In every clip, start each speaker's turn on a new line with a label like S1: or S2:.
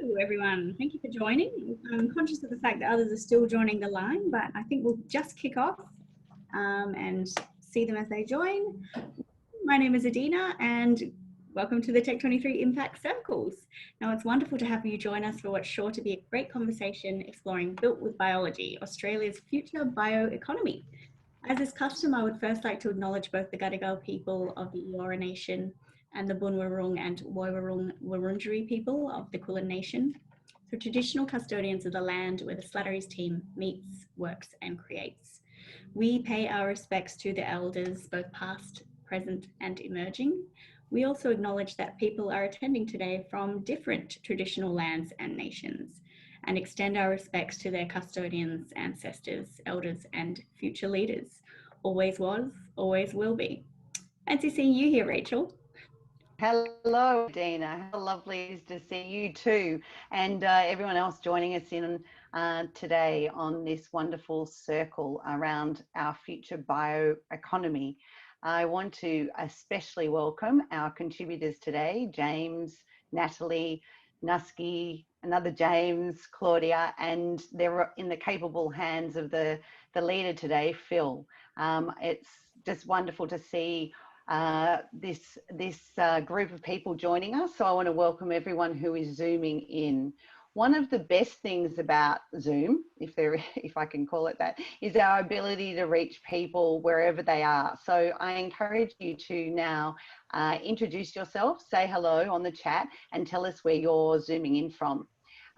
S1: Hello everyone, thank you for joining. I'm conscious of the fact that others are still joining the line, but I think we'll just kick off and see them as they join. My name is Adina and welcome to the Tech23 Impact Circles. Now it's wonderful to have you join us for what's sure to be a great conversation exploring Built with Biology, Australia's future bioeconomy. As is custom, I would first like to acknowledge both the Gadigal people of the Eora Nation and the Bunwurrung and Woiwurrung Wurundjeri people of the Kulin Nation, the traditional custodians of the land where the Slattery's team meets, works and creates. We pay our respects to the elders, both past, present and emerging. We also acknowledge that people are attending today from different traditional lands and nations, and extend our respects to their custodians, ancestors, elders and future leaders. Always was, always will be. Fancy seeing you here, Rachel.
S2: Hello, Adina. How lovely it is to see you too, and everyone else joining us in today on this wonderful circle around our future bioeconomy. I want to especially welcome our contributors today, James, Natalie, Nusqe, another James, Claudia, and they're in the capable hands of the leader today, Phil. It's just wonderful to see this group of people joining us. So I want to welcome everyone who is Zooming in. One of the best things about Zoom, if I can call it that, is our ability to reach people wherever they are. So I encourage you to now introduce yourself, say hello on the chat and tell us where you're Zooming in from.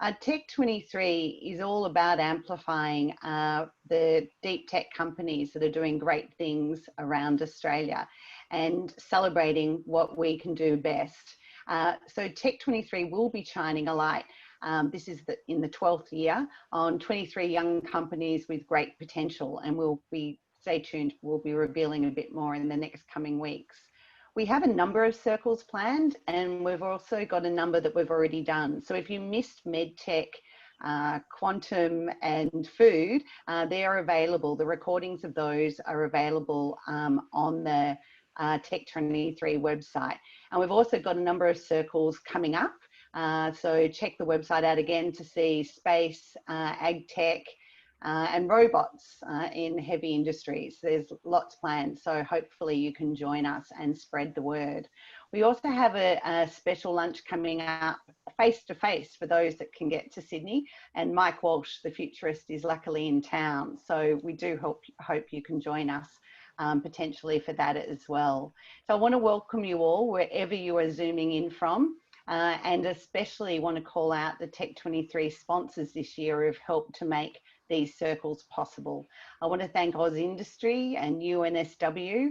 S2: Tech23 is all about amplifying the deep tech companies that are doing great things around Australia and celebrating what we can do best. So Tech23 will be shining a light. This is in the 12th year on 23 young companies with great potential, and stay tuned, we'll be revealing a bit more in the next coming weeks. We have a number of circles planned, and we've also got a number that we've already done. So if you missed MedTech, quantum and food, they are available. The recordings of those are available on the Tech23 website. And we've also got a number of circles coming up. So check the website out again to see space, ag tech, and robots in heavy industries. There's lots planned, so hopefully you can join us and spread the word. We also have a special lunch coming up face-to-face for those that can get to Sydney, and Mike Walsh, the futurist, is luckily in town, so we do hope you can join us potentially for that as well. So I want to welcome you all wherever you are Zooming in from. And especially want to call out the Tech23 sponsors this year who have helped to make these circles possible. I want to thank Oz Industry and UNSW,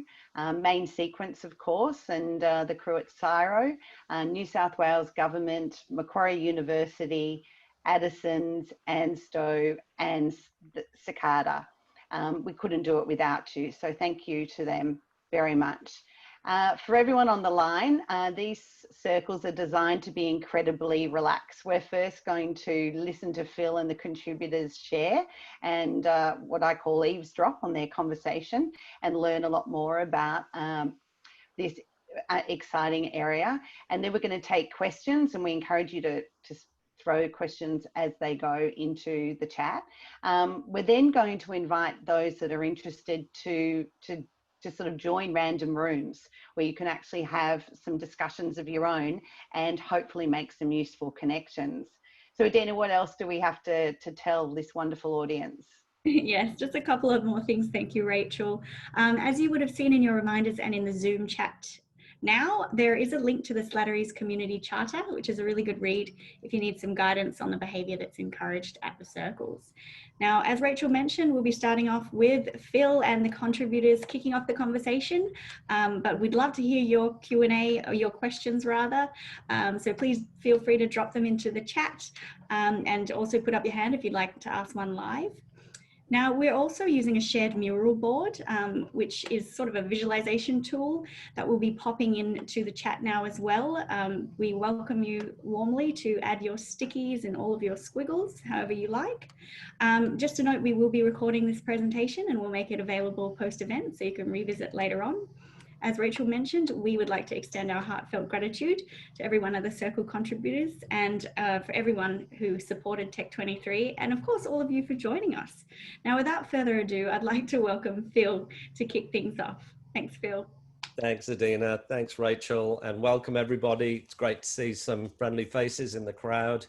S2: Main Sequence, of course, and the crew at CSIRO, New South Wales Government, Macquarie University, Addison's, ANSTO, and Cicada. We couldn't do it without you, so thank you to them very much. For everyone on the line, these circles are designed to be incredibly relaxed. We're first going to listen to Phil and the contributors share and what I call eavesdrop on their conversation and learn a lot more about this exciting area. And then we're going to take questions, and we encourage you to throw questions as they go into the chat. We're then going to invite those that are interested to sort of join random rooms where you can actually have some discussions of your own and hopefully make some useful connections. So Adina, what else do we have to tell this wonderful audience?
S1: Yes, just a couple of more things. Thank you, Rachel. As you would have seen in your reminders and in the Zoom chat now, there is a link to the Slattery's Community Charter, which is a really good read if you need some guidance on the behaviour that's encouraged at the circles. Now, as Rachel mentioned, we'll be starting off with Phil and the contributors kicking off the conversation, but we'd love to hear your Q&A, or your questions rather. So please feel free to drop them into the chat and also put up your hand if you'd like to ask one live. Now, we're also using a shared mural board, which is sort of a visualization tool that will be popping into the chat now as well. We welcome you warmly to add your stickies and all of your squiggles, however you like. Just to note, we will be recording this presentation and we'll make it available post-event so you can revisit later on. As Rachel mentioned, we would like to extend our heartfelt gratitude to every one of the Circle contributors and for everyone who supported Tech23, and of course, all of you for joining us. Now, without further ado, I'd like to welcome Phil to kick things off. Thanks, Phil.
S3: Thanks, Adina. Thanks, Rachel, and welcome everybody. It's great to see some friendly faces in the crowd.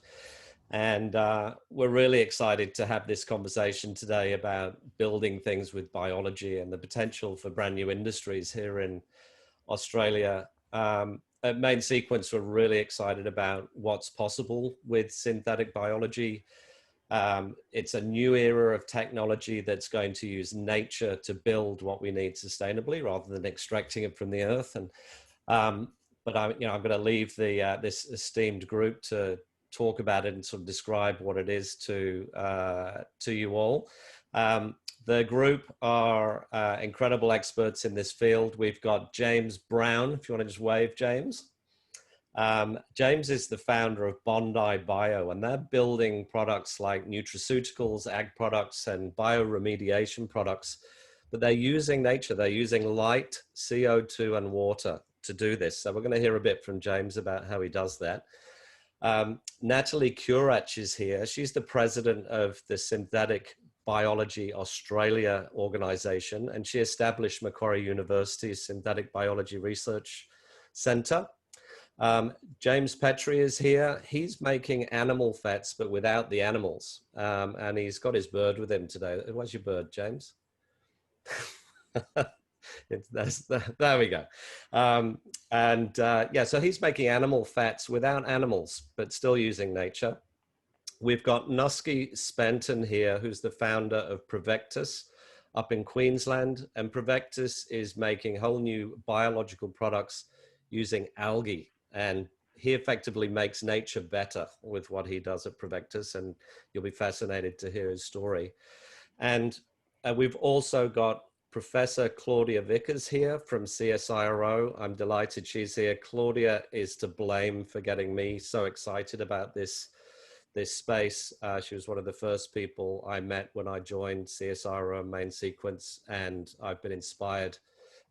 S3: And we're really excited to have this conversation today about building things with biology and the potential for brand new industries here in Australia. At Main Sequence, we're really excited about what's possible with synthetic biology. It's a new era of technology that's going to use nature to build what we need sustainably rather than extracting it from the earth. And but I'm going to leave this esteemed group to talk about it and sort of describe what it is to you all. The group are incredible experts in this field. We've got James Brown, if you want to just wave, James. James is the founder of Bondi Bio, and they're building products like nutraceuticals, ag products, and bioremediation products. But they're using nature, they're using light, CO2, and water to do this. So we're going to hear a bit from James about how he does that. Natalie Curach is here. She's the president of the Synthetic Biology Australia organization, and she established Macquarie University's Synthetic Biology Research Centre. James Petrie is here. He's making animal fats, but without the animals. And he's got his bird with him today. Where's your bird, James? There we go. Yeah, so he's making animal fats without animals, but still using nature. We've got Nusqe Spanton here, who's the founder of Provectus up in Queensland. And Provectus is making whole new biological products using algae. And he effectively makes nature better with what he does at Provectus. And you'll be fascinated to hear his story. And we've also got Professor Claudia Vickers here from CSIRO. I'm delighted she's here. Claudia is to blame for getting me so excited about this space. She was one of the first people I met when I joined CSIRO Main Sequence, and I've been inspired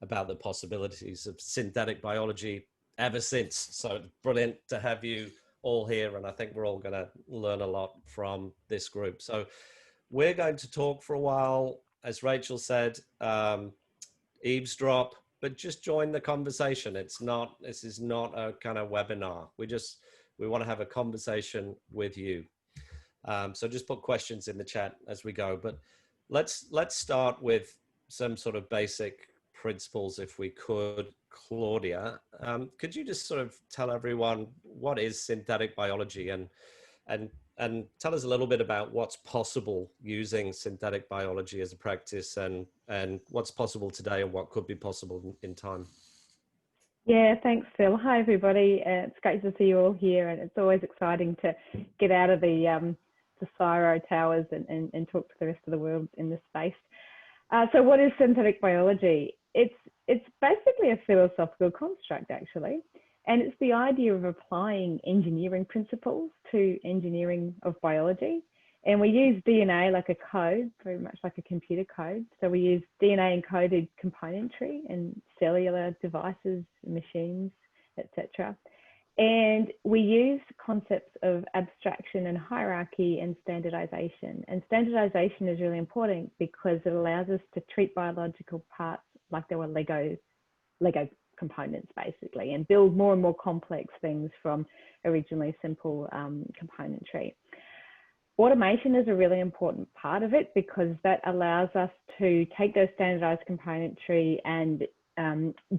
S3: about the possibilities of synthetic biology ever since. So it's brilliant to have you all here, and I think we're all going to learn a lot from this group. So we're going to talk for a while. As Rachel said, eavesdrop, but just join the conversation. This is not a kind of webinar. We want to have a conversation with you. So just put questions in the chat as we go. But let's start with some sort of basic principles, if we could. Claudia, could you just sort of tell everyone what is synthetic biology and tell us a little bit about what's possible using synthetic biology as a practice and what's possible today and what could be possible in time?
S4: Yeah, thanks, Phil. Hi, everybody. It's great to see you all here, and it's always exciting to get out of the CSIRO towers and talk to the rest of the world in this space. So what is synthetic biology? It's basically a philosophical construct, actually, and it's the idea of applying engineering principles to engineering of biology. And we use DNA like a code, very much like a computer code. So we use DNA encoded componentry in cellular devices, machines, etc. And we use concepts of abstraction and hierarchy and standardization. And standardization is really important because it allows us to treat biological parts like they were Lego components, basically, and build more and more complex things from originally simple componentry. Automation is a really important part of it because that allows us to take those standardized componentry and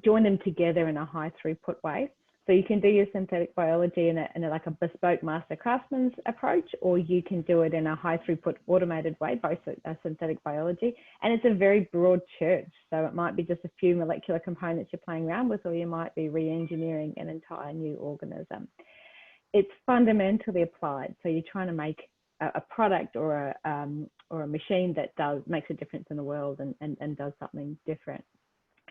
S4: join them together in a high throughput way. So you can do your synthetic biology in like a bespoke master craftsman's approach, or you can do it in a high throughput automated way, both synthetic biology. And it's a very broad church. So it might be just a few molecular components you're playing around with, or you might be re-engineering an entire new organism. It's fundamentally applied. So you're trying to make a product or a machine that makes a difference in the world and does something different.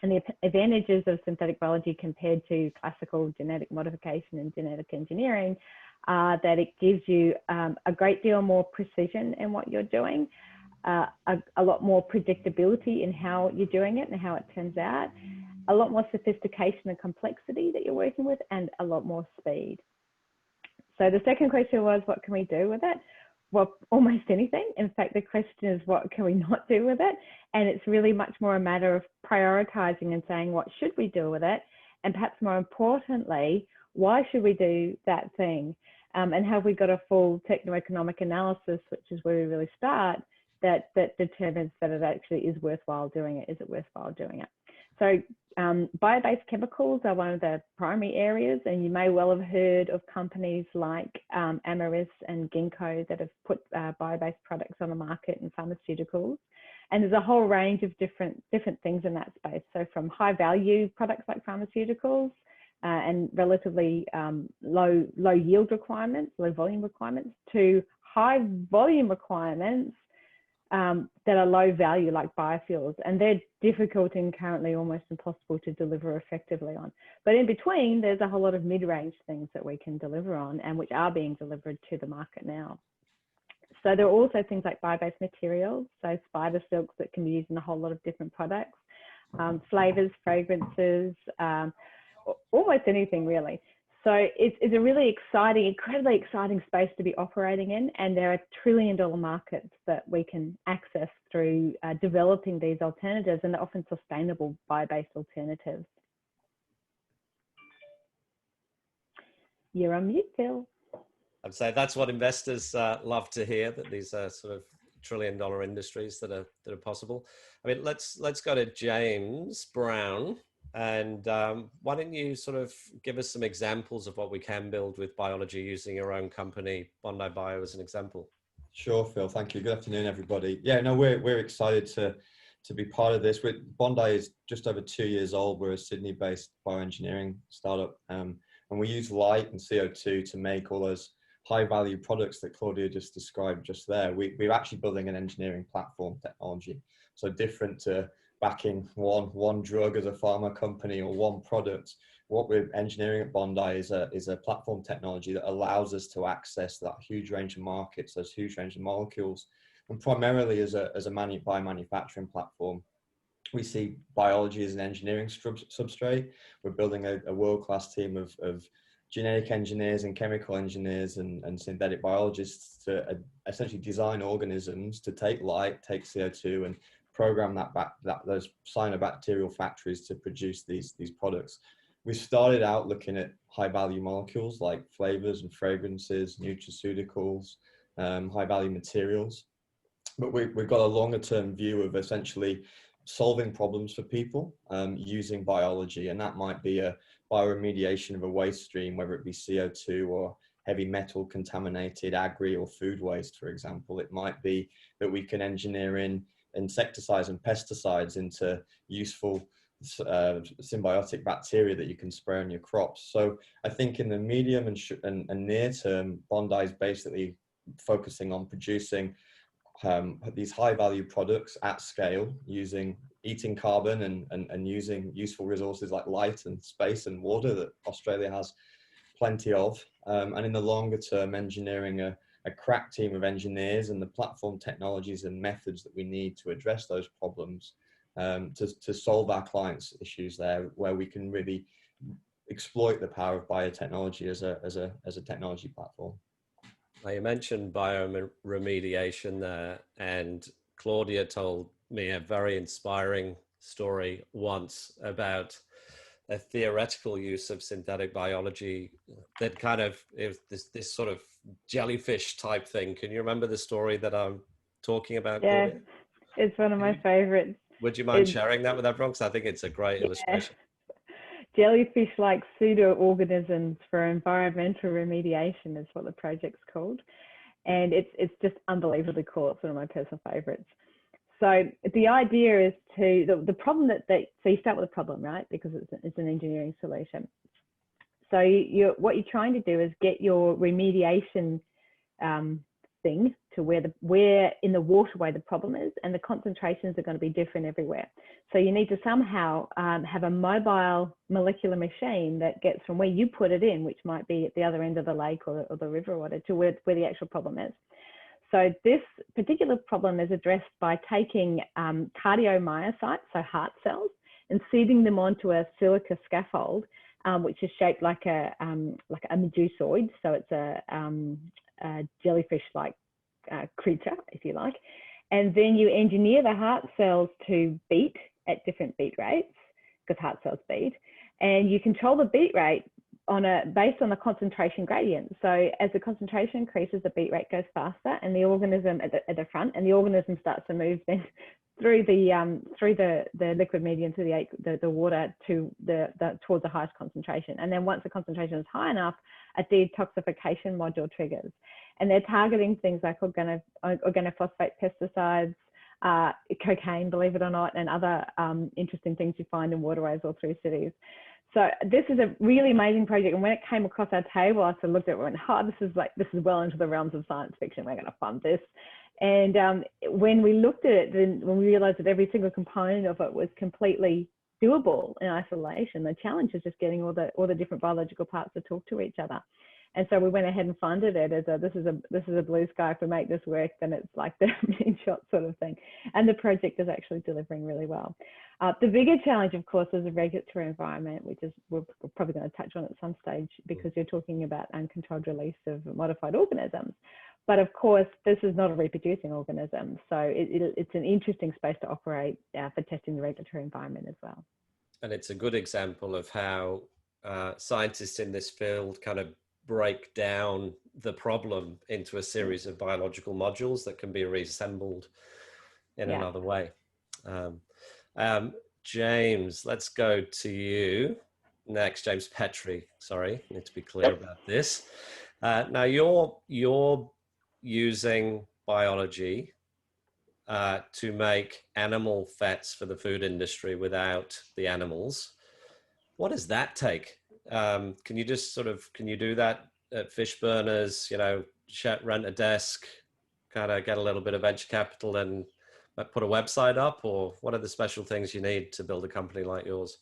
S4: And the advantages of synthetic biology compared to classical genetic modification and genetic engineering are that it gives you a great deal more precision in what you're doing, a lot more predictability in how you're doing it and how it turns out, a lot more sophistication and complexity that you're working with, and a lot more speed. So the second question was, what can we do with it? Well, almost anything. In fact, the question is, what can we not do with it? And it's really much more a matter of prioritizing and saying, what should we do with it? And perhaps more importantly, why should we do that thing? And have we got a full techno-economic analysis, which is where we really start, that determines that it actually is worthwhile doing it. Is it worthwhile doing it? So bio-based chemicals are one of the primary areas, and you may well have heard of companies like Amyris and Ginkgo that have put bio-based products on the market in pharmaceuticals. And there's a whole range of different things in that space. So from high value products like pharmaceuticals and relatively low yield requirements, low volume requirements, to high volume requirements that are low value, like biofuels, and they're difficult and currently almost impossible to deliver effectively on. But in between, there's a whole lot of mid-range things that we can deliver on, and which are being delivered to the market now. So there are also things like bio-based materials, so spider silks that can be used in a whole lot of different products, flavors, fragrances, almost anything really. So it's a really exciting, incredibly exciting space to be operating in, and there are trillion-dollar markets that we can access through developing these alternatives, and often sustainable bio-based alternatives. You're on mute, Phil.
S3: I'd say that's what investors love to hear, that these are sort of trillion-dollar industries that are possible. I mean, let's go to James Brown. And why don't you sort of give us some examples of what we can build with biology using your own company, Bondi Bio, as an example?
S5: Sure, Phil. Thank you. Good afternoon, everybody. Yeah, no, we're excited to be part of this. Bondi is just over 2 years old. We're a Sydney-based bioengineering startup, and we use light and CO2 to make all those high-value products that Claudia just described just there. We're actually building an engineering platform technology, so different to backing one drug as a pharma company or one product. What we're engineering at Bondi is a platform technology that allows us to access that huge range of markets, those huge range of molecules, and primarily as a biomanufacturing platform. We see biology as an engineering substrate. We're building a world-class team of genetic engineers and chemical engineers and synthetic biologists to essentially design organisms to take light, take CO2, and program those cyanobacterial factories to produce these products. We started out looking at high value molecules like flavors and fragrances, nutraceuticals, high value materials, but we've got a longer term view of essentially solving problems for people using biology, and that might be a bioremediation of a waste stream, whether it be CO2 or heavy metal contaminated agri or food waste, for example. It might be that we can engineer in insecticides and pesticides into useful symbiotic bacteria that you can spray on your crops. So I think in the medium and near term, Bondi is basically focusing on producing these high value products at scale, eating carbon and using useful resources like light and space and water that Australia has plenty of. And in the longer term, engineering a crack team of engineers and the platform technologies and methods that we need to address those problems to solve our clients' issues there, where we can really exploit the power of biotechnology as a technology platform.
S3: Now, you mentioned bioremediation there, and Claudia told me a very inspiring story once about a theoretical use of synthetic biology that kind of is this sort of jellyfish type thing. Can you remember the story that I'm talking about?
S4: Yeah,
S3: Claudia?
S4: It's one of my favorites.
S3: Would you mind sharing that with everyone? Because I think it's a great illustration.
S4: Jellyfish-like pseudo-organisms for environmental remediation is what the project's called. And it's just unbelievably cool. It's one of my personal favorites. So the idea is the problem so you start with a problem, right? Because it's an engineering solution. So what you're trying to do is get your remediation thing to where in the waterway the problem is, and the concentrations are going to be different everywhere. So you need to somehow have a mobile molecular machine that gets from where you put it in, which might be at the other end of the lake or the river or whatever, to where the actual problem is. So this particular problem is addressed by taking cardiomyocytes, so heart cells, and seeding them onto a silica scaffold, which is shaped like a medusoid. So it's a jellyfish-like creature, if you like. And then you engineer the heart cells to beat at different beat rates, because heart cells beat, and you control the beat rate based on the concentration gradient. So as the concentration increases, the beat rate goes faster, and the organism at the front, and the organism starts to move then through the liquid medium, through the water to towards the highest concentration. And then once the concentration is high enough, a detoxification module triggers. And they're targeting things like organophosphate pesticides, cocaine, believe it or not, and other interesting things you find in waterways all through cities. So this is a really amazing project. And when it came across our table, I sort of looked at it and went, this is well into the realms of science fiction. We're going to fund this. And when we looked at it, then when we realized that every single component of it was completely doable in isolation, the challenge is just getting all the different biological parts to talk to each other. And so we went ahead and funded it as this is a blue sky. If we make this work, then it's like the moonshot sort of thing. And the project is actually delivering really well. The bigger challenge, of course, is the regulatory environment, which is we're probably going to touch on at some stage, because you're talking about uncontrolled release of modified organisms. But of course, this is not a reproducing organism. So it's an interesting space to operate for testing the regulatory environment as well.
S3: And it's a good example of how scientists in this field kind of break down the problem into a series of biological modules that can be reassembled in another way. James, let's go to you next. James Petrie, sorry, need to be clear about this. Now you're using biology to make animal fats for the food industry without the animals. What does that take? Can you do that at fish burners, rent a desk, kind of get a little bit of venture capital and put a website up, or what are the special things you need to build a company like yours?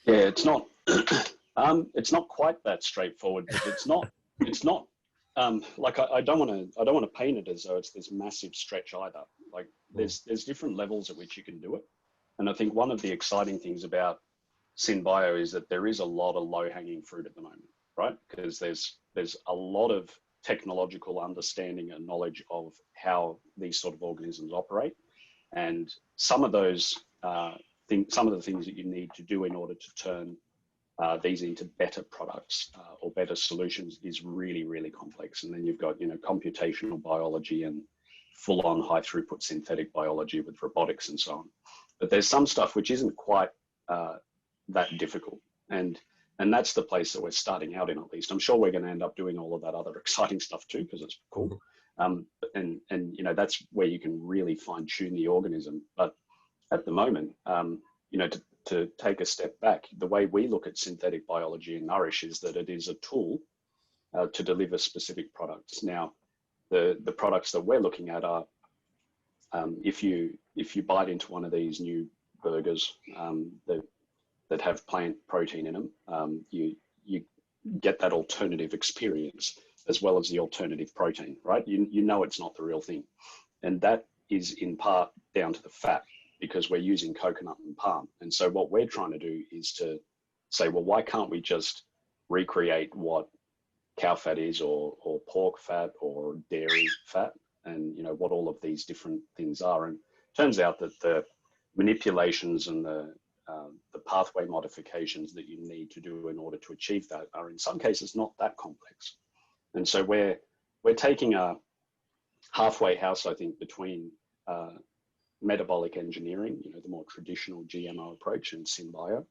S6: Yeah, it's not, it's not quite that straightforward, but it's not like I don't want to paint it as though it's this massive stretch either. Like there's different levels at which you can do it. And I think one of the exciting things about SynBio is that there is a lot of low-hanging fruit at the moment, right? Because there's a lot of technological understanding and knowledge of how these sort of organisms operate, and some of those some of the things that you need to do in order to turn these into better products or better solutions is really, really complex. And then you've got computational biology and full-on high-throughput synthetic biology with robotics and so on. But there's some stuff which isn't quite that difficult, and that's the place that we're starting out in. At least I'm sure we're going to end up doing all of that other exciting stuff too, because it's cool. And that's where you can really fine-tune the organism. But at the moment, to take a step back, the way we look at synthetic biology in Nourish is that it is a tool to deliver specific products. Now, the products that we're looking at are if you bite into one of these new burgers that have plant protein in them, you get that alternative experience as well as the alternative protein, right? You know it's not the real thing. And that is in part down to the fat, because we're using coconut and palm. And so what we're trying to do is to say, well, why can't we just recreate what cow fat is, or pork fat, or dairy fat, and what all of these different things are. And it turns out that the manipulations and the pathway modifications that you need to do in order to achieve that are in some cases not that complex. And so we're taking a halfway house, I think, between metabolic engineering, the more traditional GMO approach, and SynBio.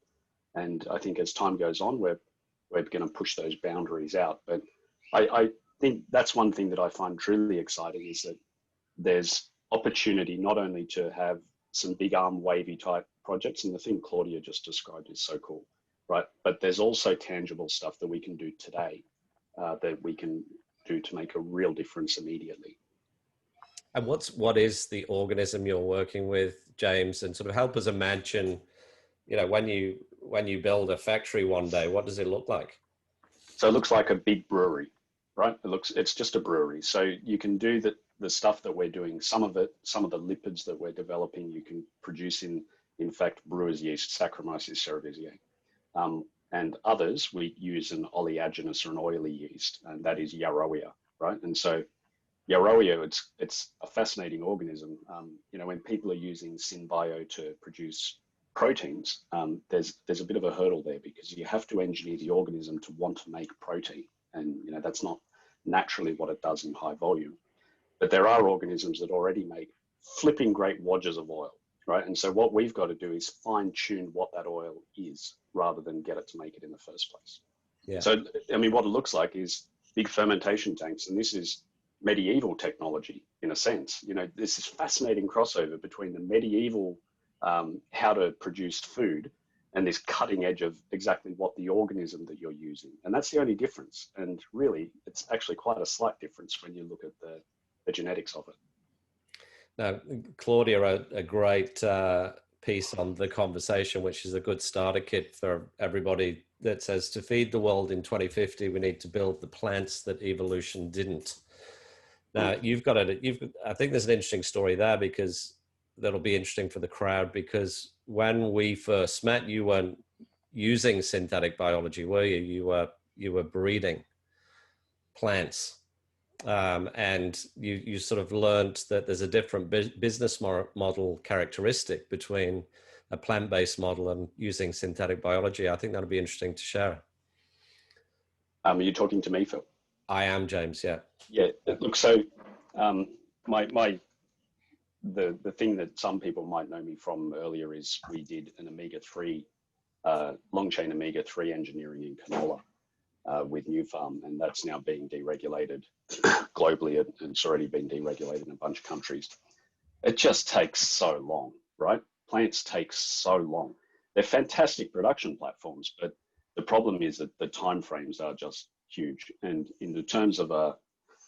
S6: And I think as time goes on, we're going to push those boundaries out. But I think that's one thing that I find truly exciting, is that there's opportunity not only to have some big arm wavy type projects, and the thing Claudia just described is so cool, right? But there's also tangible stuff that we can do today that we can do to make a real difference immediately.
S3: And what is the organism you're working with, James? And sort of help us imagine, when you build a factory one day, what does it look like?
S6: So it looks like a big brewery, right? It's just a brewery. So you can do the stuff that we're doing. Some of the lipids that we're developing, you can produce in in fact, brewer's yeast, Saccharomyces cerevisiae. And others, we use an oleaginous or an oily yeast, and that is Yaroia, right? And so Yaroia, it's a fascinating organism. You know, when people are using synbio to produce proteins, there's a bit of a hurdle there because you have to engineer the organism to want to make protein. And, you know, that's not naturally what it does in high volume. But there are organisms that already make flipping great wadges of oil, right? And so what we've got to do is fine tune what that oil is rather than get it to make it in the first place.
S3: Yeah.
S6: So, I mean, what it looks like is big fermentation tanks, and this is medieval technology in a sense. You know, this is fascinating crossover between the medieval how to produce food and this cutting edge of exactly what the organism that you're using. And that's the only difference. And really, it's actually quite a slight difference when you look at the genetics of it.
S3: Now, Claudia wrote a great piece on the conversation, which is a good starter kit for everybody, that says to feed the world in 2050, we need to build the plants that evolution didn't. Now, you've got I think there's an interesting story there, because that'll be interesting for the crowd, because when we first met, you weren't using synthetic biology, were you? You were breeding plants. And you sort of learned that there's a different business model characteristic between a plant-based model and using synthetic biology. I think that'll be interesting to share.
S6: Are you talking to me, Phil?
S3: I am, James. Yeah.
S6: Yeah. Look, so the thing that some people might know me from earlier is we did an omega-3, long chain omega-3 engineering in canola with New Farm, and that's now being deregulated globally, and it's already been deregulated in a bunch of countries. It just takes so long, right? Plants take so long. They're fantastic production platforms, but the problem is that the timeframes are just huge. And in the terms of a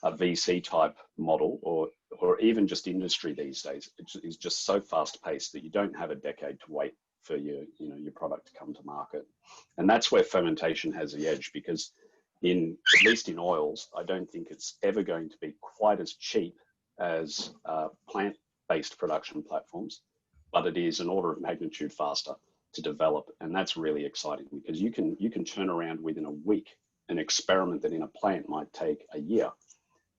S6: VC type model, or even just industry these days, it's just so fast paced that you don't have a decade to wait for your product to come to market. And that's where fermentation has the edge, because at least in oils, I don't think it's ever going to be quite as cheap as plant-based production platforms, but it is an order of magnitude faster to develop. And that's really exciting, because you can turn around within a week an experiment that in a plant might take a year.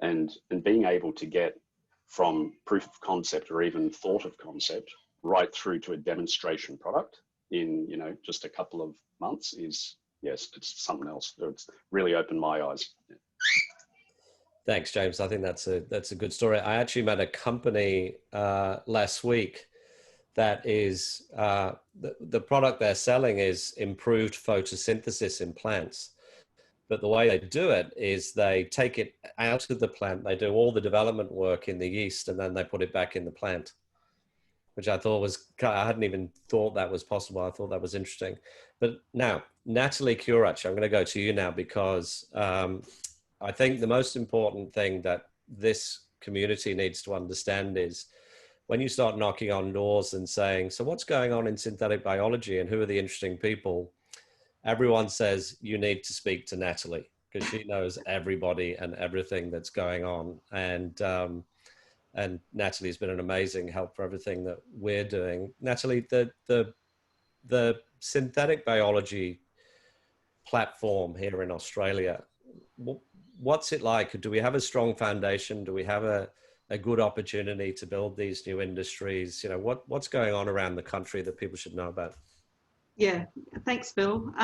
S6: And being able to get from proof of concept or even thought of concept right through to a demonstration product in, you know, just a couple of months is, yes, it's something else. It's really opened my eyes. Yeah.
S3: Thanks, James. I think that's a good story. I actually met a company last week that is, the product they're selling is improved photosynthesis in plants. But the way they do it is they take it out of the plant, they do all the development work in the yeast, and then they put it back in the plant, which I thought was, I hadn't even thought that was possible. I thought that was interesting. But now, Natalie Curach, I'm going to go to you now, because I think the most important thing that this community needs to understand is when you start knocking on doors and saying, so what's going on in synthetic biology and who are the interesting people? Everyone says you need to speak to Natalie, because she knows everybody and everything that's going on. And Natalie's been an amazing help for everything that we're doing. Natalie, the synthetic biology platform here in Australia, what's it like? Do we have a strong foundation? Do we have a good opportunity to build these new industries? You know, what's going on around the country that people should know about?
S7: Yeah, thanks, Phil.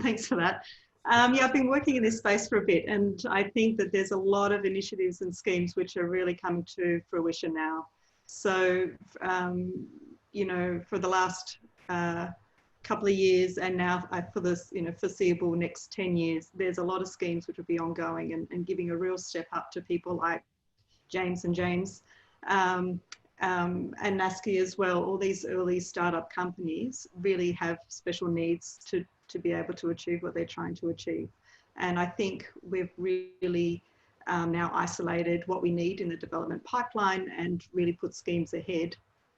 S7: Thanks for that. Yeah, I've been working in this space for a bit, and I think that there's a lot of initiatives and schemes which are really coming to fruition now. So, you know, for the last couple of years, and now for this, you know, foreseeable next 10 years, there's a lot of schemes which will be ongoing and giving a real step up to people like James and James. And Nusqe as well. All these early startup companies really have special needs to be able to achieve what they're trying to achieve. And I think we've really now isolated what we need in the development pipeline and really put schemes ahead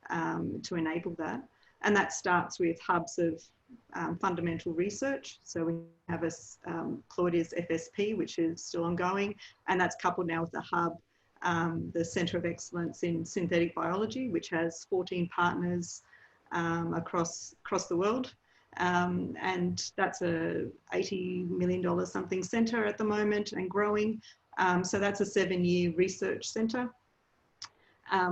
S7: to enable that. And that starts with hubs of fundamental research. So we have Claudia's FSP, which is still ongoing, and that's coupled now with the hub, the Centre of Excellence in Synthetic Biology, which has 14 partners across the world. And that's a $80 million something centre at the moment and growing. So that's a 7-year research centre.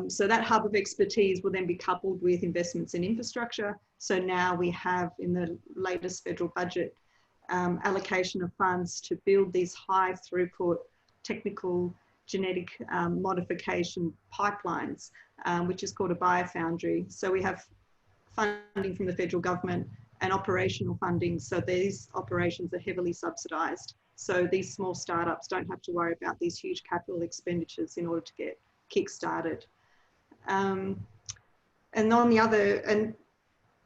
S7: So that hub of expertise will then be coupled with investments in infrastructure. So now we have in the latest federal budget allocation of funds to build these high throughput technical genetic modification pipelines, which is called a biofoundry. So we have funding from the federal government and operational funding. So these operations are heavily subsidised. So these small startups don't have to worry about these huge capital expenditures in order to get kick-started. And on the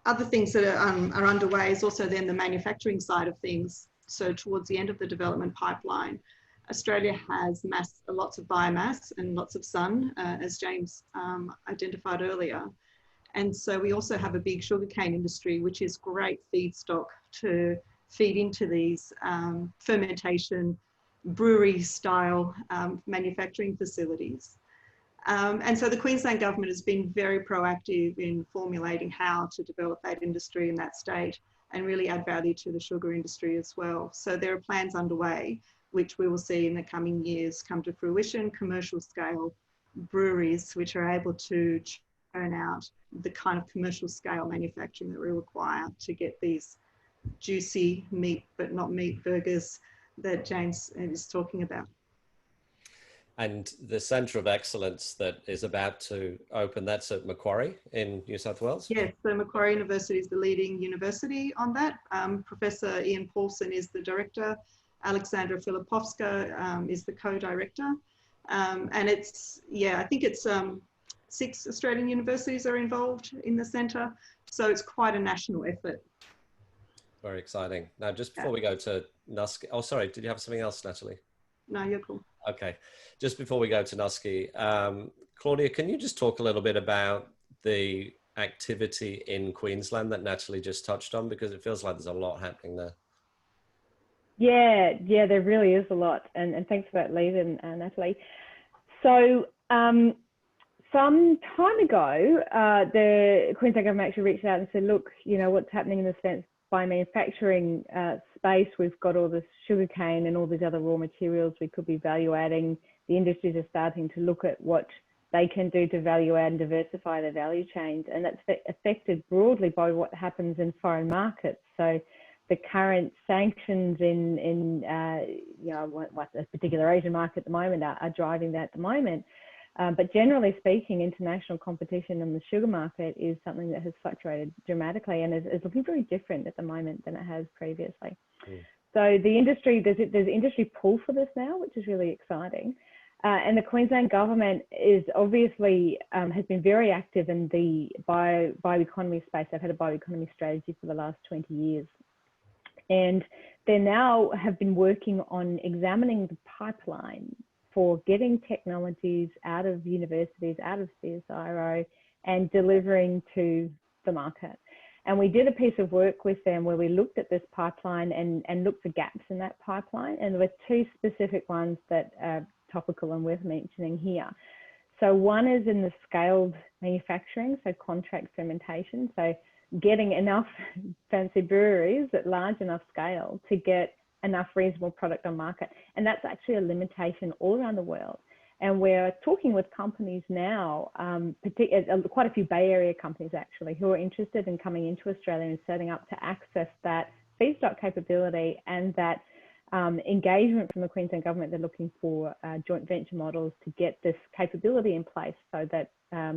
S7: other things that are underway is also then the manufacturing side of things. So towards the end of the development pipeline, Australia has lots of biomass and lots of sun, as James identified earlier. And so we also have a big sugarcane industry, which is great feedstock to feed into these fermentation brewery style manufacturing facilities. And so the Queensland government has been very proactive in formulating how to develop that industry in that state and really add value to the sugar industry as well. So there are plans underway, which we will see in the coming years come to fruition, commercial scale breweries, which are able to churn out the kind of commercial scale manufacturing that we require to get these juicy meat, but not meat burgers that James is talking about.
S3: And the Centre of Excellence that is about to open, that's at Macquarie in New South Wales?
S7: Yes, so Macquarie University is the leading university on that. Professor Ian Paulson is the director. Alexandra Filipovska is the co-director. And it's, yeah, I think it's 6 Australian universities are involved in the centre. So it's quite a national effort.
S3: Very exciting. Now, just before we go to Nusqe, oh, sorry, did you have something else, Natalie?
S7: No, you're cool.
S3: Okay. Just before we go to Nusqe, Claudia, can you just talk a little bit about the activity in Queensland that Natalie just touched on? Because it feels like there's a lot happening there.
S4: Yeah, there really is a lot. And thanks for that lead in, Natalie. So some time ago, the Queensland government actually reached out and said, look, you know, what's happening in the sense biomanufacturing space, we've got all this sugarcane and all these other raw materials we could be value adding. The industries are starting to look at what they can do to value add and diversify their value chains. And that's affected broadly by what happens in foreign markets. So the current sanctions in you know, what a particular Asian market at the moment are driving that at the moment. But generally speaking, international competition in the sugar market is something that has fluctuated dramatically and is looking very different at the moment than it has previously. So the industry, there's industry pull for this now, which is really exciting. And the Queensland government is obviously has been very active in the bioeconomy space. They've had a bioeconomy strategy for the last 20 years. And they now have been working on examining the pipeline for getting technologies out of universities, out of CSIRO, and delivering to the market. And we did a piece of work with them where we looked at this pipeline and looked for gaps in that pipeline. And there were 2 specific ones that are topical and worth mentioning here. So one is in the scaled manufacturing, so contract fermentation. So getting enough fancy breweries at large enough scale to get enough reasonable product on market. And that's actually a limitation all around the world. And we're talking with companies now, quite a few Bay Area companies actually, who are interested in coming into Australia and setting up to access that feedstock capability and that engagement from the Queensland government. They're looking for joint venture models to get this capability in place so that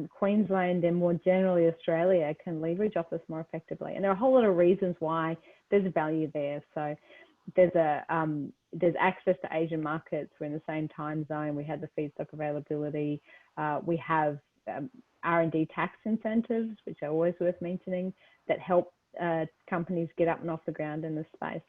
S4: Queensland and more generally Australia can leverage off this more effectively. And there are a whole lot of reasons why there's value there. So there's access to Asian markets. We're in the same time zone. We have the feedstock availability. We have R&D tax incentives, which are always worth mentioning, that help companies get up and off the ground in this space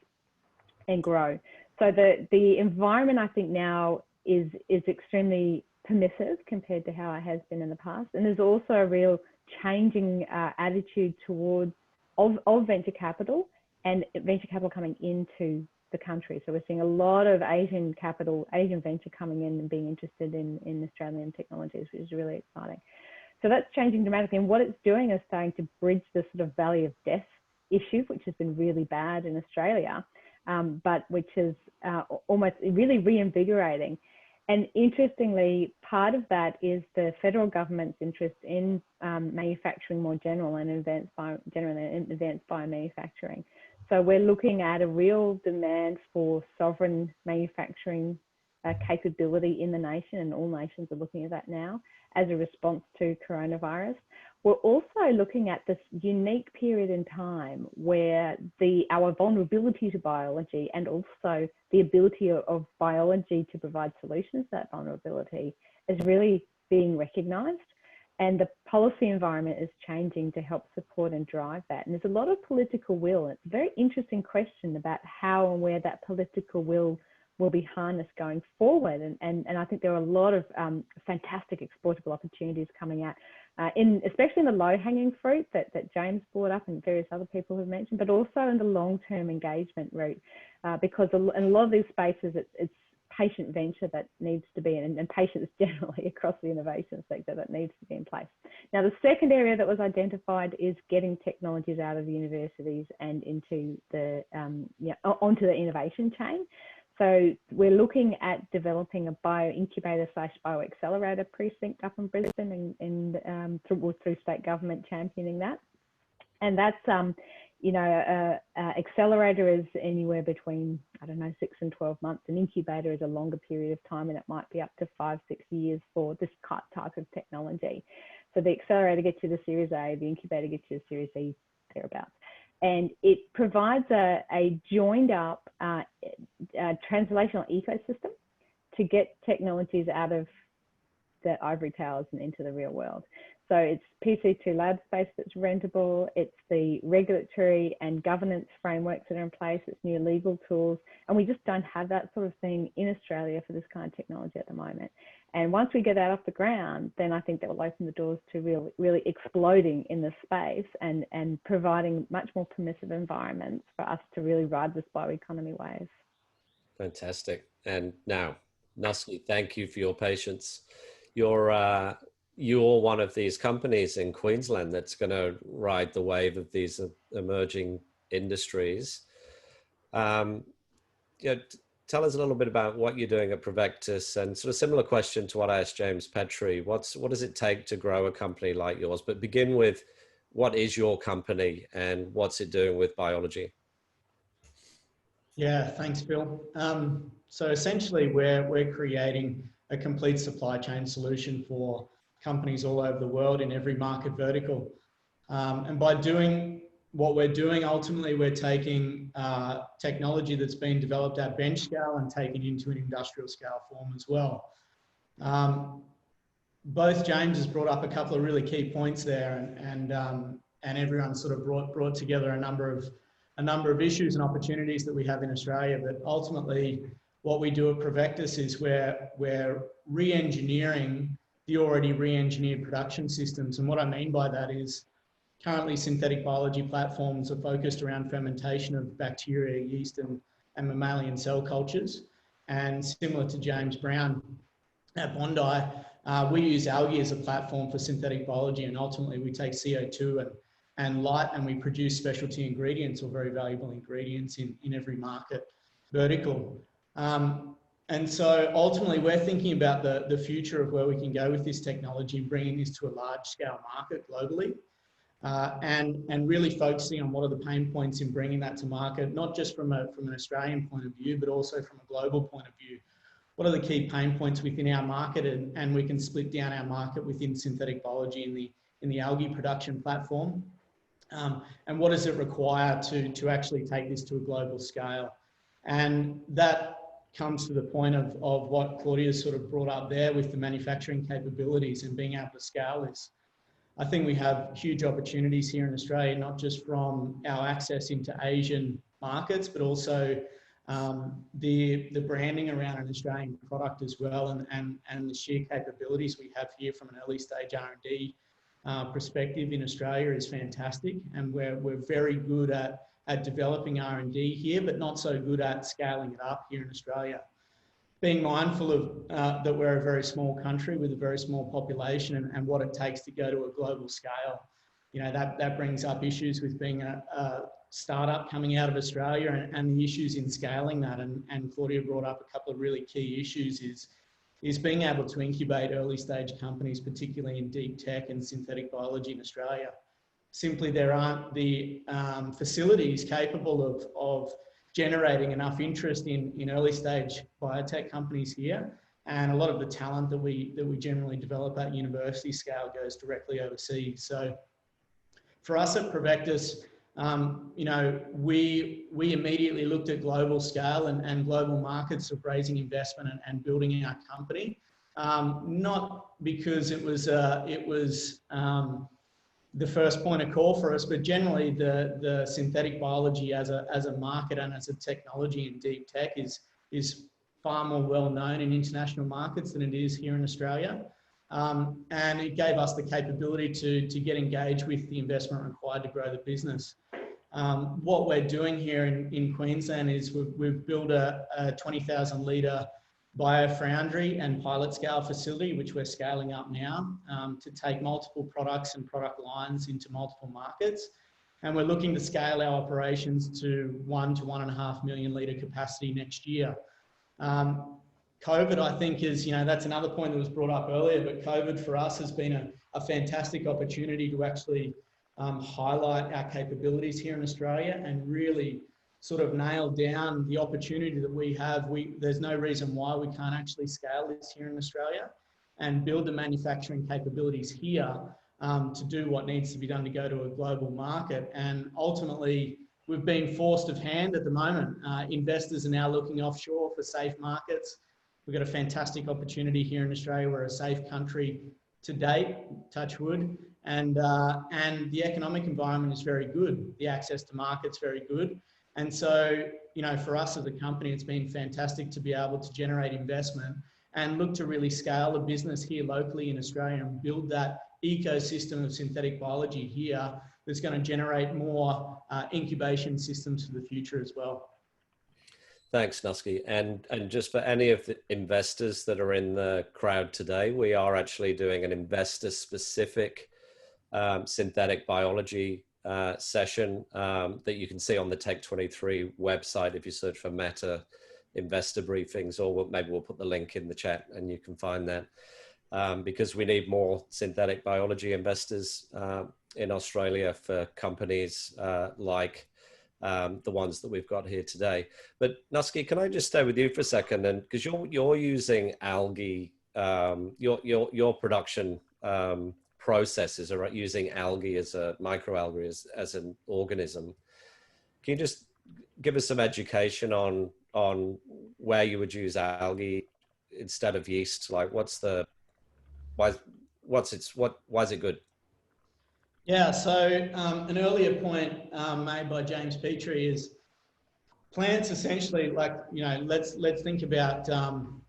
S4: and grow. So the environment, I think, now is extremely permissive compared to how it has been in the past. And there's also a real changing attitude towards of venture capital and venture capital coming into the country. So we're seeing a lot of Asian capital, Asian venture coming in and being interested in Australian technologies, which is really exciting. So that's changing dramatically. And what it's doing is starting to bridge the sort of valley of death issue, which has been really bad in Australia, but which is almost really reinvigorating. And interestingly, part of that is the federal government's interest in manufacturing more general and advanced biomanufacturing. So we're looking at a real demand for sovereign manufacturing capability in the nation, and all nations are looking at that now as a response to coronavirus. We're also looking at this unique period in time where our vulnerability to biology and also the ability of biology to provide solutions to that vulnerability is really being recognised, and the policy environment is changing to help support and drive that. And there's a lot of political will. It's a very interesting question about how and where that political will be harnessed going forward. And I think there are a lot of fantastic exportable opportunities coming out, especially in the low-hanging fruit that James brought up and various other people have mentioned, but also in the long-term engagement route, because in a lot of these spaces, it's patient venture that needs to be, and patients generally across the innovation sector that needs to be in place. Now, the second area that was identified is getting technologies out of the universities and into the onto the innovation chain. So we're looking at developing a bioincubator/bioaccelerator precinct up in Brisbane, and through state government championing that. And that's accelerator is anywhere between, 6 and 12 months. An incubator is a longer period of time, and it might be up to 5-6 years for this type of technology. So the accelerator gets you to Series A, the incubator gets you to Series E, thereabouts. And it provides a joined up translational ecosystem to get technologies out of the ivory towers and into the real world. So it's PC2 lab space that's rentable, it's the regulatory and governance frameworks that are in place, it's new legal tools, and we just don't have that sort of thing in Australia for this kind of technology at the moment. And once we get that off the ground, then I think that will open the doors to really exploding in the space and providing much more permissive environments for us to really ride this bioeconomy wave. Fantastic.
S3: And now, Nusqe, thank you for your patience. You're one of these companies in Queensland that's going to ride the wave of these emerging industries. Tell us a little bit about what you're doing at Provectus, and sort of similar question to what I asked James Petrie. What does it take to grow a company like yours? But begin with, what is your company and what's it doing with biology?
S8: Yeah, thanks, Bill. So essentially, we're creating a complete supply chain solution for companies all over the world in every market vertical. And by doing what we're doing, ultimately, we're taking technology that's been developed at bench scale and taking it into an industrial scale form as well. Both James has brought up a couple of really key points there, and everyone sort of brought together a number of issues and opportunities that we have in Australia. But ultimately, what we do at Provectus is we're re-engineering the already re-engineered production systems. And what I mean by that is currently synthetic biology platforms are focused around fermentation of bacteria, yeast, and mammalian cell cultures. And similar to James Brown at Bondi, we use algae as a platform for synthetic biology, and ultimately we take CO2 and light, and we produce specialty ingredients or very valuable ingredients in every market vertical. And so ultimately we're thinking about the future of where we can go with this technology, bringing this to a large scale market globally, and really focusing on what are the pain points in bringing that to market, not just from an Australian point of view, but also from a global point of view. What are the key pain points within our market, and we can split down our market within synthetic biology in the algae production platform, and what does it require to actually take this to a global scale. And that comes to the point of what Claudia sort of brought up there with the manufacturing capabilities and being able to scale this. I think we have huge opportunities here in Australia, not just from our access into Asian markets, but also the branding around an Australian product as well, and the sheer capabilities we have here from an early stage R&D perspective in Australia is fantastic. And we're very good at developing R&D here, but not so good at scaling it up here in Australia. being mindful of that we're a very small country with a very small population and what it takes to go to a global scale. You know, that brings up issues with being a startup coming out of Australia and the issues in scaling that. And Claudia brought up a couple of really key issues is being able to incubate early stage companies, particularly in deep tech and synthetic biology in Australia. Simply, there aren't the facilities capable of generating enough interest in early stage biotech companies here. And a lot of the talent that we generally develop at university scale goes directly overseas. So for us at Provectus, you know, we immediately looked at global scale and global markets of raising investment and building our company. Not because it was the first point of call for us, but generally the synthetic biology as a market and as a technology in deep tech is far more well known in international markets than it is here in Australia. And it gave us the capability to get engaged with the investment required to grow the business. What we're doing here in Queensland is we've built a 20,000 litre biofoundry and pilot scale facility, which we're scaling up now to take multiple products and product lines into multiple markets. And we're looking to scale our operations to 1 to 1.5 million litre capacity next year. COVID, I think, is, you know, that's another point that was brought up earlier, but COVID for us has been a fantastic opportunity to actually highlight our capabilities here in Australia and really sort of nail down the opportunity that we have. There's no reason why we can't actually scale this here in Australia and build the manufacturing capabilities here to do what needs to be done to go to a global market. And ultimately, we've been forced of hand at the moment. Investors are now looking offshore for safe markets. We've got a fantastic opportunity here in Australia. We're a safe country to date, touch wood, and the economic environment is very good. The access to market's very good. And so, you know, for us as a company, it's been fantastic to be able to generate investment and look to really scale a business here locally in Australia and build that ecosystem of synthetic biology here that's going to generate more incubation systems for the future as well.
S3: Thanks, Nusqe. And just for any of the investors that are in the crowd today, we are actually doing an investor-specific synthetic biology session that you can see on the Tech23 website if you search for Meta investor briefings, or maybe we'll put the link in the chat and you can find that, because we need more synthetic biology investors in Australia for companies like the ones that we've got here today. But Nusqe, can I just stay with you for a second? And because you're using algae, your production processes are using algae as a microalgae as an organism. Can you just give us some education on where you would use algae instead of yeast? Like, why is it good?
S8: Yeah, so an earlier point made by James Petrie is plants essentially, like, you know, let's think about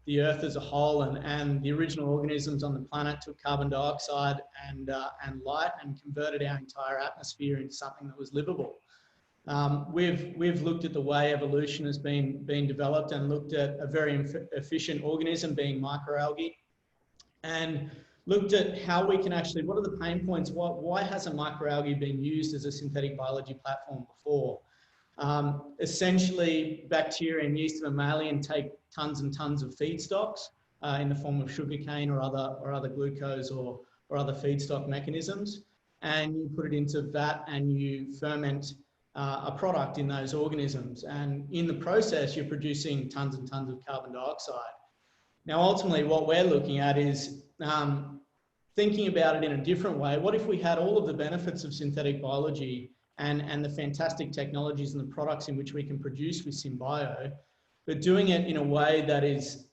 S8: the earth as a whole, and the original organisms on the planet took carbon dioxide and light and converted our entire atmosphere into something that was livable. We've looked at the way evolution has been developed and looked at a very efficient organism being microalgae, and looked at how we can actually, what are the pain points? Why hasn't microalgae been used as a synthetic biology platform before? Essentially, bacteria and yeast and mammalian take tons and tons of feedstocks in the form of sugarcane or other glucose or other feedstock mechanisms, and you put it into vat and you ferment a product in those organisms. And in the process, you're producing tons and tons of carbon dioxide. Now, ultimately, what we're looking at is thinking about it in a different way. What if we had all of the benefits of synthetic biology and the fantastic technologies and the products in which we can produce with SynBio, but doing it in a way that is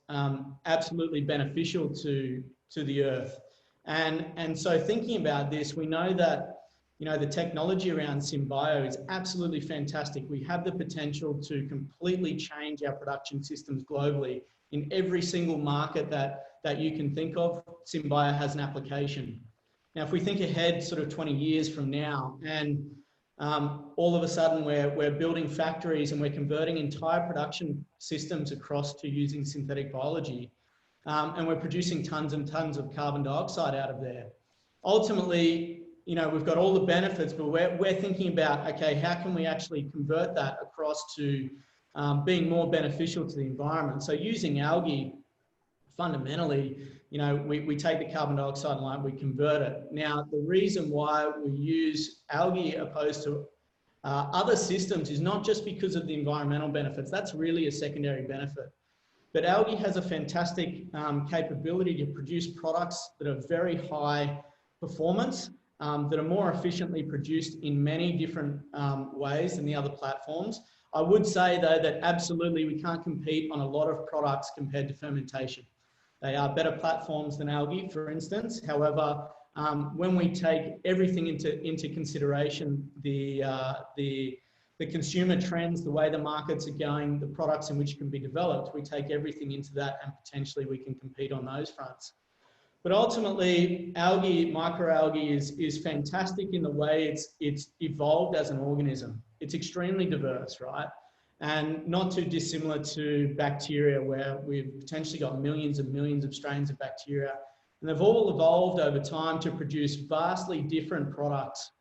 S8: absolutely beneficial to the earth? And so thinking about this, we know that, you know, the technology around SynBio is absolutely fantastic. We have the potential to completely change our production systems globally. In every single market that you can think of, SynBio has an application. Now, if we think ahead sort of 20 years from now, and all of a sudden we're building factories and we're converting entire production systems across to using synthetic biology. And we're producing tons and tons of carbon dioxide out of there. Ultimately, you know, we've got all the benefits, but we're thinking about, okay, how can we actually convert that across to being more beneficial to the environment? So using algae, fundamentally, you know, we take the carbon dioxide and we convert it. Now, the reason why we use algae opposed to other systems is not just because of the environmental benefits. That's really a secondary benefit. But algae has a fantastic capability to produce products that are very high performance, that are more efficiently produced in many different ways than the other platforms. I would say though that absolutely we can't compete on a lot of products compared to fermentation. They are better platforms than algae, for instance. However, when we take everything into consideration, the consumer trends, the way the markets are going, the products in which can be developed, we take everything into that and potentially we can compete on those fronts. But ultimately, algae, microalgae is fantastic in the way it's evolved as an organism. It's extremely diverse, right? And not too dissimilar to bacteria, where we've potentially got millions and millions of strains of bacteria. And they've all evolved over time to produce vastly different products.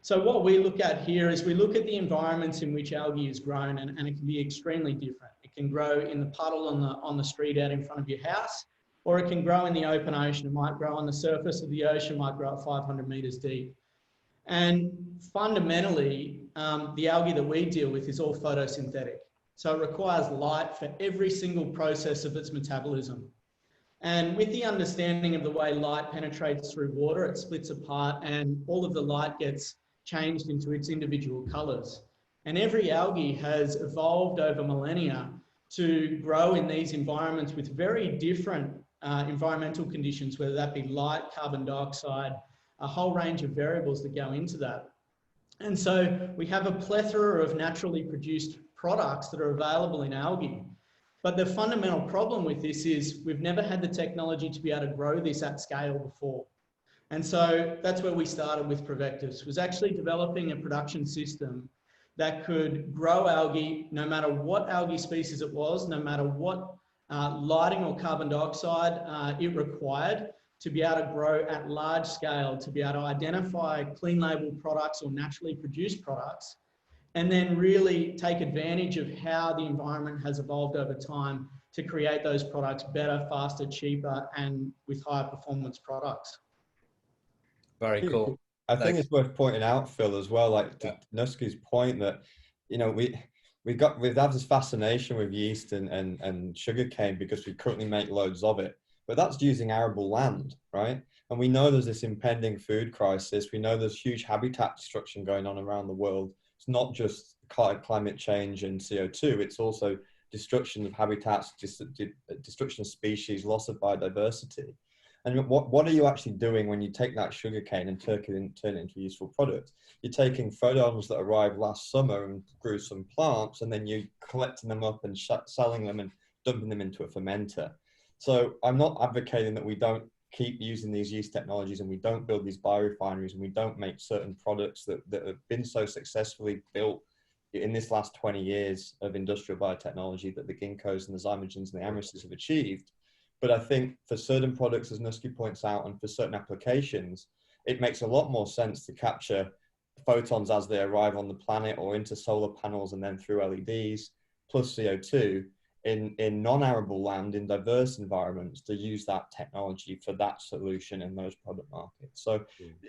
S8: So what we look at here is we look at the environments in which algae is grown, and it can be extremely different. It can grow in the puddle on the street out in front of your house, or it can grow in the open ocean. It might grow on the surface of the ocean, might grow at 500 meters deep. And fundamentally, the algae that we deal with is all photosynthetic. So it requires light for every single process of its metabolism. And with the understanding of the way light penetrates through water, it splits apart and all of the light gets changed into its individual colors. And every algae has evolved over millennia to grow in these environments with very different environmental conditions, whether that be light, carbon dioxide, a whole range of variables that go into that. And so we have a plethora of naturally produced products that are available in algae. But the fundamental problem with this is we've never had the technology to be able to grow this at scale before. And so that's where we started with Provectus, was actually developing a production system that could grow algae no matter what algae species it was, no matter what lighting or carbon dioxide it required, to be able to grow at large scale, to be able to identify clean label products or naturally produced products, and then really take advantage of how the environment has evolved over time to create those products better, faster, cheaper, and with higher performance products.
S3: Very cool.
S5: I think it's worth pointing out, Phil, as well, like to Nusqe's point that, you know, we've had this fascination with yeast and sugarcane because we currently make loads of it, but that's using arable land, right? And we know there's this impending food crisis. We know there's huge habitat destruction going on around the world. It's not just climate change and CO2, it's also destruction of habitats, destruction of species, loss of biodiversity. And what are you actually doing when you take that sugarcane and turn it into a useful product? You're taking photons that arrived last summer and grew some plants, and then you're collecting them up and selling them and dumping them into a fermenter. So I'm not advocating that we don't keep using these yeast technologies and we don't build these biorefineries and we don't make certain products that have been so successfully built in this last 20 years of industrial biotechnology that the Ginkgos and the Zymogens and the Amyris have achieved. But I think for certain products, as Nusqe points out, and for certain applications, it makes a lot more sense to capture photons as they arrive on the planet or into solar panels and then through LEDs, plus CO2 in non-arable land, in diverse environments, to use that technology for that solution in those product markets. So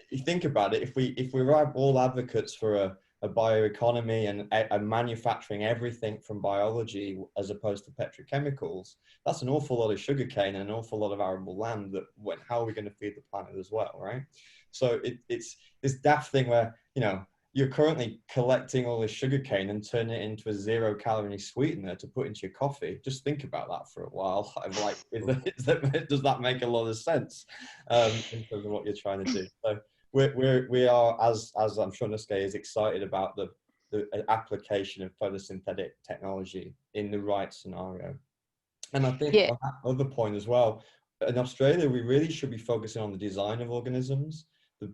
S5: you think about it, if we're all advocates for a bioeconomy and manufacturing everything from biology as opposed to petrochemicals, that's an awful lot of sugarcane and an awful lot of arable land that how are we going to feed the planet as well, right? So it's this daft thing where, you know, you're currently collecting all this sugarcane and turning it into a 0-calorie sweetener to put into your coffee. Just think about that for a while. I'm like, does that make a lot of sense in terms of what you're trying to do? So we are, as I'm sure Nusqe is, excited about the application of photosynthetic technology in the right scenario. And I think on that other point as well, in Australia, we really should be focusing on the design of organisms,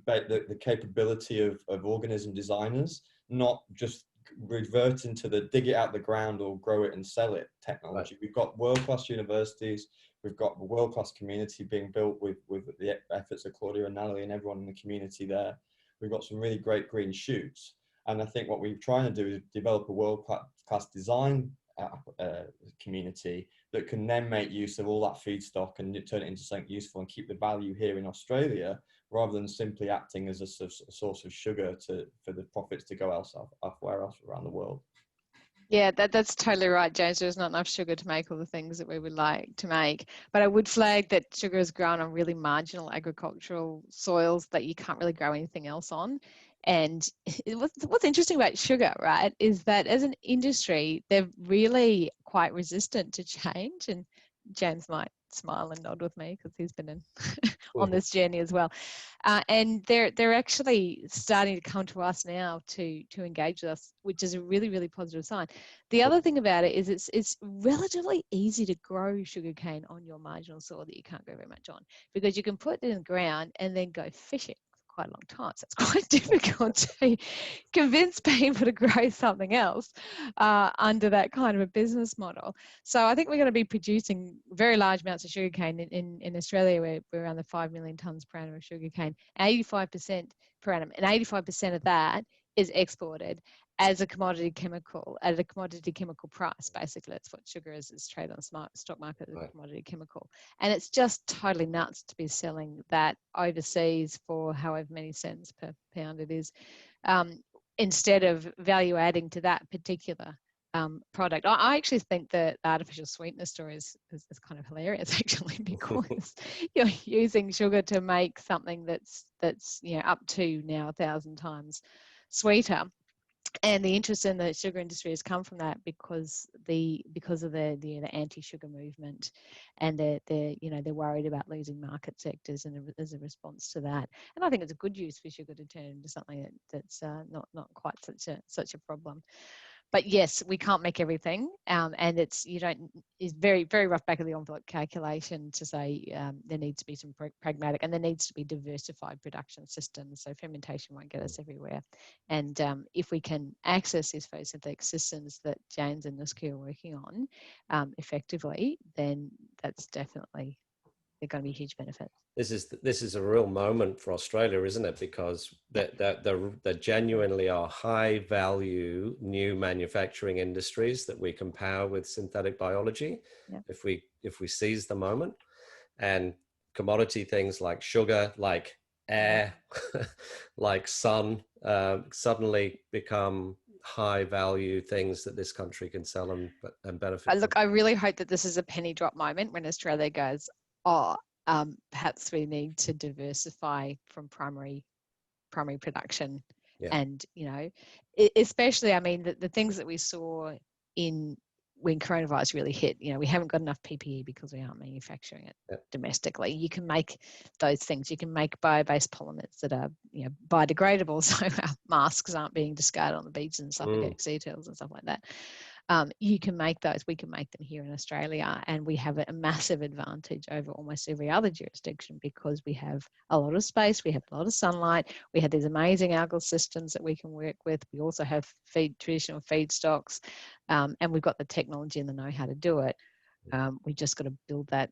S5: the capability of organism designers, not just reverting to the dig it out the ground or grow it and sell it technology. Right. We've got world-class universities, we've got a world-class community being built with the efforts of Claudia and Natalie and everyone in the community there. We've got some really great green shoots. And I think what we're trying to do is develop a world-class design community that can then make use of all that feedstock and turn it into something useful and keep the value here in Australia, rather than simply acting as a source of sugar for the profits to go elsewhere else around the world.
S9: Yeah, that's totally right, James. There's not enough sugar to make all the things that we would like to make. But I would flag that sugar is grown on really marginal agricultural soils that you can't really grow anything else on. And what's interesting about sugar, right, is that as an industry, they're really quite resistant to change. And James might smile and nod with me because he's been on this journey as well. And they're actually starting to come to us now to engage with us, which is a really, really positive sign. The other thing about it is it's relatively easy to grow sugarcane on your marginal soil that you can't grow very much on, because you can put it in the ground and then go fishing for quite a long time. So it's quite difficult to convince people to grow something else under that kind of a business model. So I think we're going to be producing very large amounts of sugarcane in Australia. We're around the 5 million tonnes per annum of sugarcane, 85% per annum, and 85% of that is exported as a commodity chemical, at a commodity chemical price. Basically, that's what sugar is. It's traded on the stock market as a commodity chemical. And it's just totally nuts to be selling that overseas for however many cents per pound it is, instead of value adding to that particular product. I actually think that the artificial sweetener story is kind of hilarious, actually, because you're using sugar to make something that's up to now 1,000 times sweeter. And the interest in the sugar industry has come from that because of the anti-sugar movement, and they're worried about losing market sectors as a response to that. And I think it's a good use for sugar to turn into something that's not quite such a problem. But yes, we can't make everything, and it's very, very rough back of the envelope calculation to say there needs to be some pragmatic, and there needs to be diversified production systems. So fermentation won't get us everywhere, and if we can access these photosynthetic systems that James and Nusqe are working on effectively, then that's definitely going to be a huge benefit.
S3: This is a real moment for Australia, isn't it? Because there genuinely are high value new manufacturing industries that we can power with synthetic biology, if we seize the moment. And commodity things like sugar, like air, like sun, suddenly become high value things that this country can sell and benefit.
S9: Look, I really hope that this is a penny drop moment when Australia goes, perhaps we need to diversify from primary production. And especially, I mean, the things that we saw when coronavirus really hit, we haven't got enough PPE because we aren't manufacturing it domestically. You can make those things. You can make bio-based polymers that are biodegradable, so our masks aren't being discarded on the beaches and stuff, like sea-turtles and stuff like that. You can make those. We can make them here in Australia, and we have a massive advantage over almost every other jurisdiction because we have a lot of space, we have a lot of sunlight, we have these amazing algal systems that we can work with. We also have traditional feedstocks, and we've got the technology and the know-how to do it. We just got to build that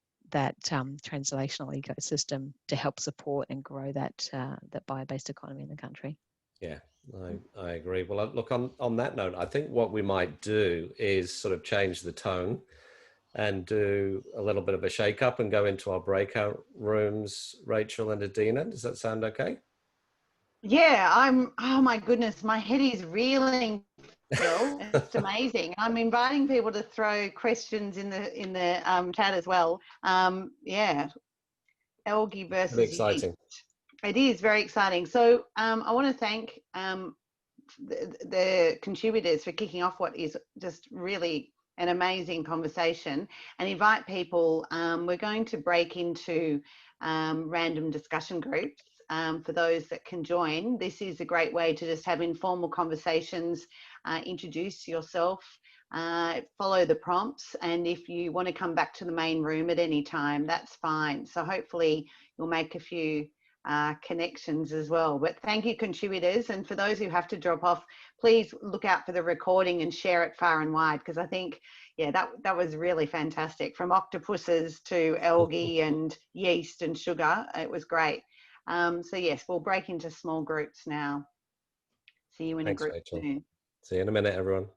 S9: translational ecosystem to help support and grow that bio-based economy in the country.
S3: Yeah, I agree. Well, look, on that note, I think what we might do is sort of change the tone and do a little bit of a shake up and go into our breakout rooms, Rachel and Adina. Does that sound okay?
S2: Yeah, oh my goodness, my head is reeling, Phil. It's amazing. I'm inviting people to throw questions in the chat as well. Yeah, algae versus
S3: exciting.
S2: yeast. It is very exciting. So I want to thank the contributors for kicking off what is just really an amazing conversation, and invite people. We're going to break into random discussion groups for those that can join. This is a great way to just have informal conversations, introduce yourself, follow the prompts, and if you want to come back to the main room at any time, that's fine. So hopefully you'll make a few connections as well. But thank you, contributors. And for those who have to drop off, please look out for the recording and share it far and wide, because I think, yeah, that was really fantastic. From octopuses to algae and yeast and sugar, it was great. So yes, we'll break into small groups now. See you in a group soon.
S3: See you in a minute, everyone.